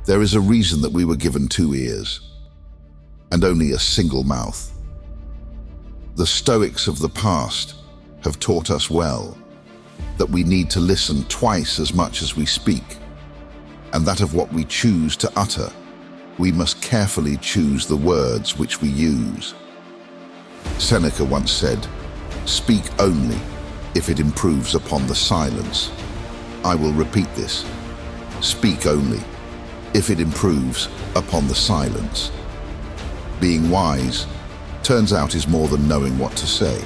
There is a reason that we were given two ears and only a single mouth. The Stoics of the past have taught us well that we need to listen twice as much as we speak, and that of what we choose to utter, we must carefully choose the words which we use. Seneca once said, "Speak only if it improves upon the silence." I will repeat this. Speak only if it improves upon the silence. Being wise turns out is more than knowing what to say.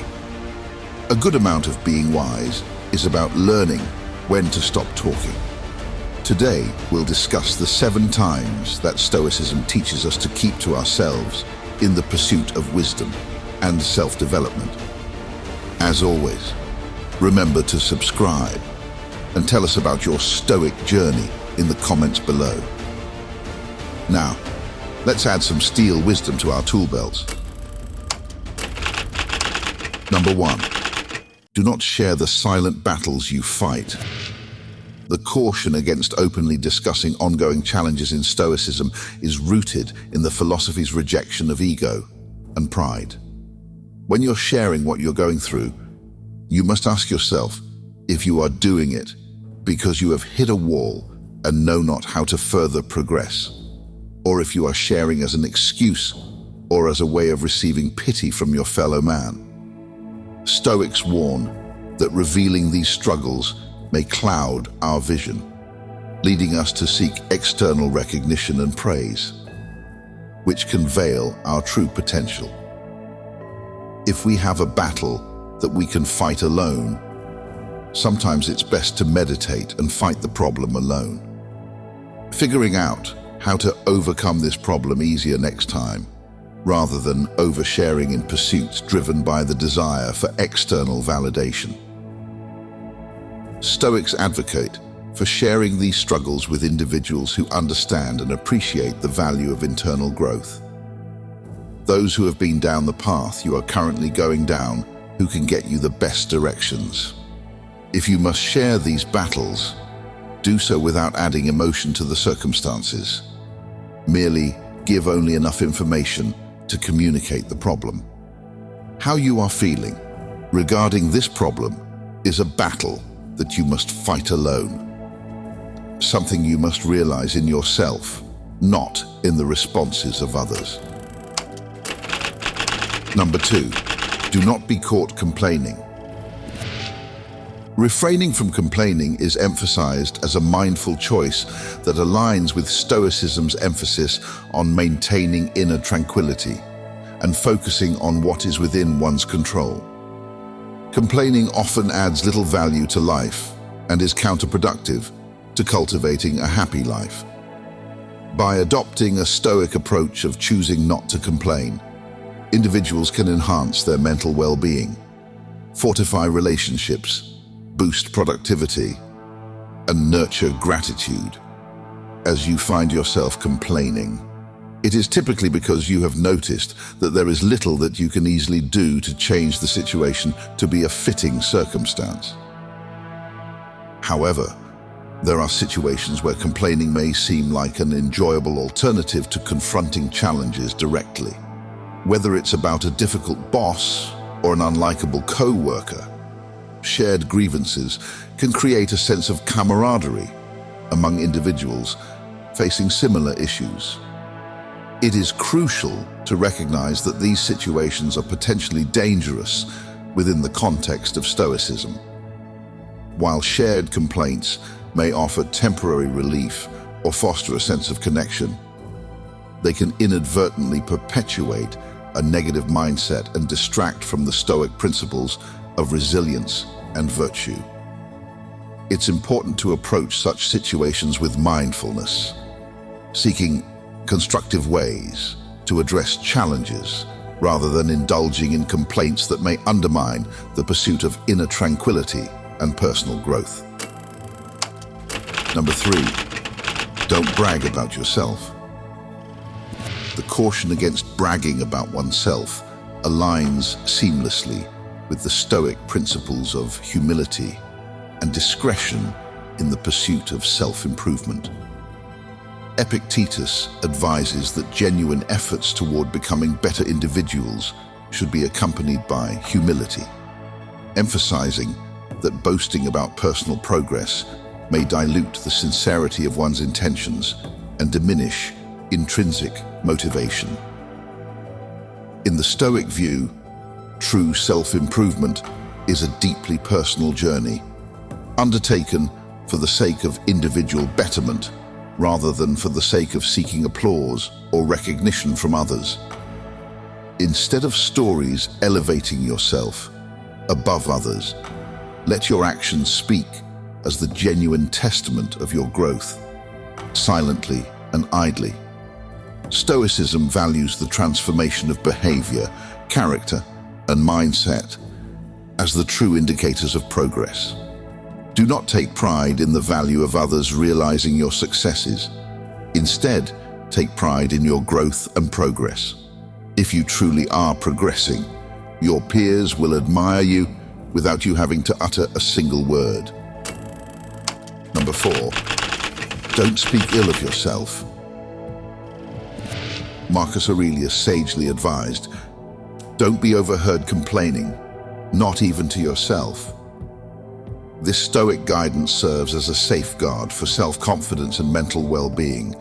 A good amount of being wise is about learning when to stop talking. Today, we'll discuss the 7 times that Stoicism teaches us to keep to ourselves in the pursuit of wisdom and self-development. As always, remember to subscribe and tell us about your Stoic journey in the comments below. Now, let's add some steel wisdom to our tool belts. Number 1. Do not share the silent battles you fight. The caution against openly discussing ongoing challenges in Stoicism is rooted in the philosophy's rejection of ego and pride. When you're sharing what you're going through, you must ask yourself if you are doing it because you have hit a wall and know not how to further progress, or if you are sharing as an excuse or as a way of receiving pity from your fellow man. Stoics warn that revealing these struggles may cloud our vision, leading us to seek external recognition and praise, which can veil our true potential. If we have a battle that we can fight alone, sometimes it's best to meditate and fight the problem alone. Figuring out how to overcome this problem easier next time, rather than oversharing in pursuits driven by the desire for external validation. Stoics advocate for sharing these struggles with individuals who understand and appreciate the value of internal growth. Those who have been down the path you are currently going down, who can get you the best directions. If you must share these battles, do so without adding emotion to the circumstances. Merely give only enough information to communicate the problem. How you are feeling regarding this problem is a battle that you must fight alone. Something you must realize in yourself, not in the responses of others. Number 2, do not be caught complaining. Refraining from complaining is emphasized as a mindful choice that aligns with Stoicism's emphasis on maintaining inner tranquility and focusing on what is within one's control. Complaining often adds little value to life and is counterproductive to cultivating a happy life. By adopting a Stoic approach of choosing not to complain, individuals can enhance their mental well-being, fortify relationships, boost productivity, and nurture gratitude. As you find yourself complaining, it is typically because you have noticed that there is little that you can easily do to change the situation to be a fitting circumstance. However, there are situations where complaining may seem like an enjoyable alternative to confronting challenges directly. Whether it's about a difficult boss or an unlikable co-worker, shared grievances can create a sense of camaraderie among individuals facing similar issues. It is crucial to recognize that these situations are potentially dangerous within the context of Stoicism. While shared complaints may offer temporary relief or foster a sense of connection, they can inadvertently perpetuate a negative mindset and distract from the Stoic principles of resilience and virtue. It's important to approach such situations with mindfulness, seeking constructive ways to address challenges rather than indulging in complaints that may undermine the pursuit of inner tranquility and personal growth. Number 3, don't brag about yourself. The caution against bragging about oneself aligns seamlessly with the Stoic principles of humility and discretion in the pursuit of self-improvement. Epictetus advises that genuine efforts toward becoming better individuals should be accompanied by humility, emphasizing that boasting about personal progress may dilute the sincerity of one's intentions and diminish intrinsic motivation. In the Stoic view, true self-improvement is a deeply personal journey, undertaken for the sake of individual betterment rather than for the sake of seeking applause or recognition from others. Instead of stories elevating yourself above others, let your actions speak as the genuine testament of your growth, silently and idly. Stoicism values the transformation of behavior, character, and mindset as the true indicators of progress. Do not take pride in the value of others realizing your successes. Instead, take pride in your growth and progress. If you truly are progressing, your peers will admire you without you having to utter a single word. Number 4, don't speak ill of yourself. Marcus Aurelius sagely advised, don't be overheard complaining, not even to yourself. This Stoic guidance serves as a safeguard for self-confidence and mental well-being,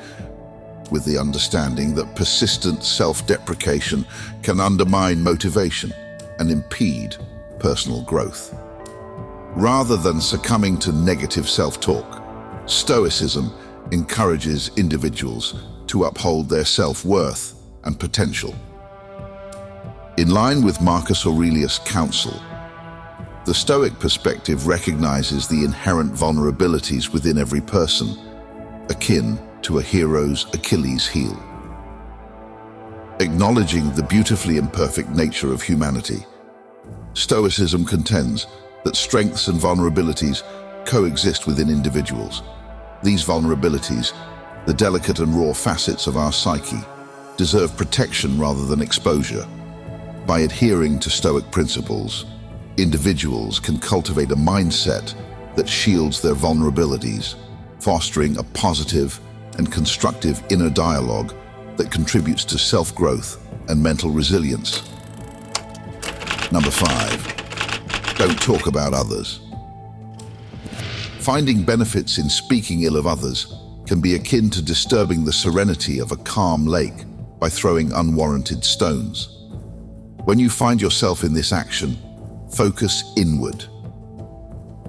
with the understanding that persistent self-deprecation can undermine motivation and impede personal growth. Rather than succumbing to negative self-talk, Stoicism encourages individuals to uphold their self-worth and potential. In line with Marcus Aurelius' counsel, the Stoic perspective recognizes the inherent vulnerabilities within every person, akin to a hero's Achilles heel. Acknowledging the beautifully imperfect nature of humanity, Stoicism contends that strengths and vulnerabilities coexist within individuals. These vulnerabilities, the delicate and raw facets of our psyche, deserve protection rather than exposure. By adhering to Stoic principles, individuals can cultivate a mindset that shields their vulnerabilities, fostering a positive and constructive inner dialogue that contributes to self-growth and mental resilience. Number 5, don't talk about others. Finding benefits in speaking ill of others can be akin to disturbing the serenity of a calm lake by throwing unwarranted stones. When you find yourself in this action, focus inward.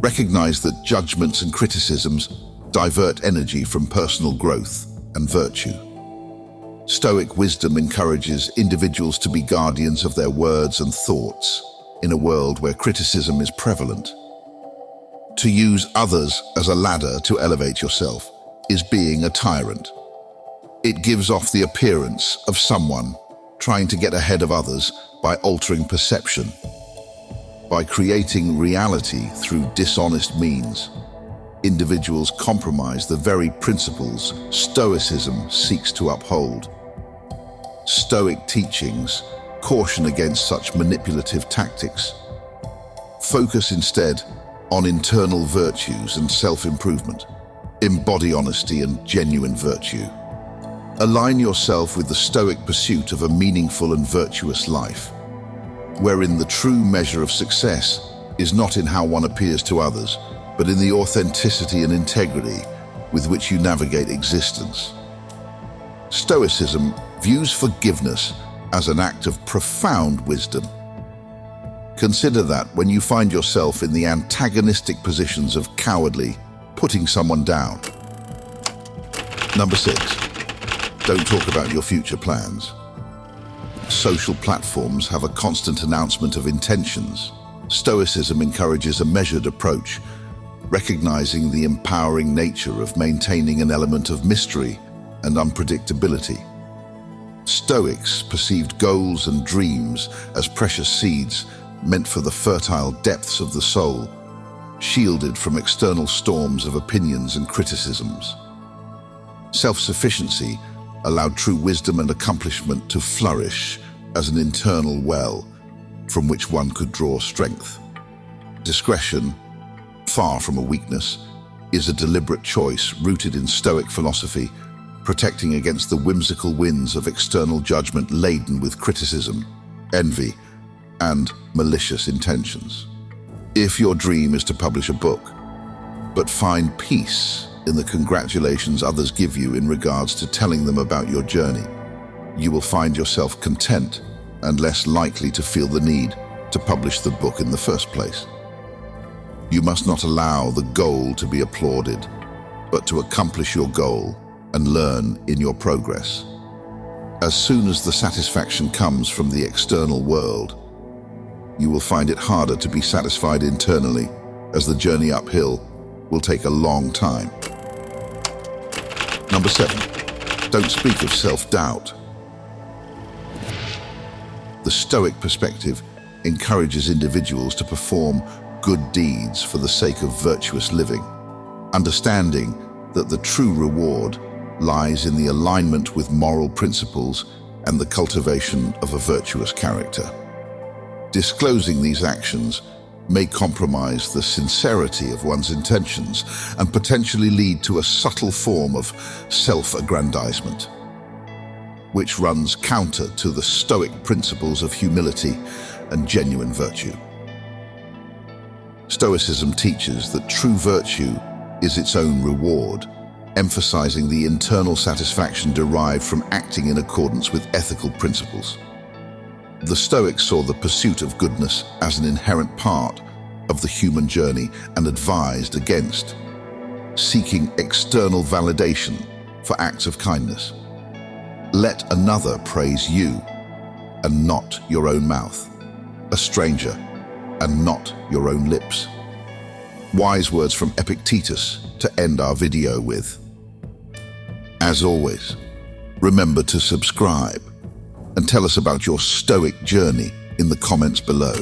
Recognize that judgments and criticisms divert energy from personal growth and virtue. Stoic wisdom encourages individuals to be guardians of their words and thoughts in a world where criticism is prevalent. To use others as a ladder to elevate yourself is being a tyrant. It gives off the appearance of someone trying to get ahead of others by altering perception. By creating reality through dishonest means, individuals compromise the very principles Stoicism seeks to uphold. Stoic teachings caution against such manipulative tactics. Focus instead on internal virtues and self-improvement. Embody honesty and genuine virtue. Align yourself with the Stoic pursuit of a meaningful and virtuous life, wherein the true measure of success is not in how one appears to others, but in the authenticity and integrity with which you navigate existence. Stoicism views forgiveness as an act of profound wisdom. Consider that when you find yourself in the antagonistic positions of cowardly putting someone down. Number 6, don't talk about your future plans. Social platforms have a constant announcement of intentions. Stoicism encourages a measured approach, recognizing the empowering nature of maintaining an element of mystery and unpredictability. Stoics perceived goals and dreams as precious seeds meant for the fertile depths of the soul, shielded from external storms of opinions and criticisms. Self-sufficiency allowed true wisdom and accomplishment to flourish as an internal well from which one could draw strength. Discretion, far from a weakness, is a deliberate choice rooted in Stoic philosophy protecting against the whimsical winds of external judgment laden with criticism, envy, and malicious intentions. If your dream is to publish a book, but find peace in the congratulations others give you in regards to telling them about your journey, you will find yourself content and less likely to feel the need to publish the book in the first place. You must not allow the goal to be applauded, but to accomplish your goal and learn in your progress. As soon as the satisfaction comes from the external world, you will find it harder to be satisfied internally, as the journey uphill will take a long time. Number 7, don't speak of self-doubt. The Stoic perspective encourages individuals to perform good deeds for the sake of virtuous living, understanding that the true reward lies in the alignment with moral principles and the cultivation of a virtuous character. Disclosing these actions may compromise the sincerity of one's intentions and potentially lead to a subtle form of self-aggrandizement, which runs counter to the Stoic principles of humility and genuine virtue. Stoicism teaches that true virtue is its own reward, emphasizing the internal satisfaction derived from acting in accordance with ethical principles. The Stoics saw the pursuit of goodness as an inherent part of the human journey and advised against seeking external validation for acts of kindness. Let another praise you and not your own mouth, a stranger and not your own lips. Wise words from Epictetus to end our video with. As always, remember to subscribe and tell us about your Stoic journey in the comments below.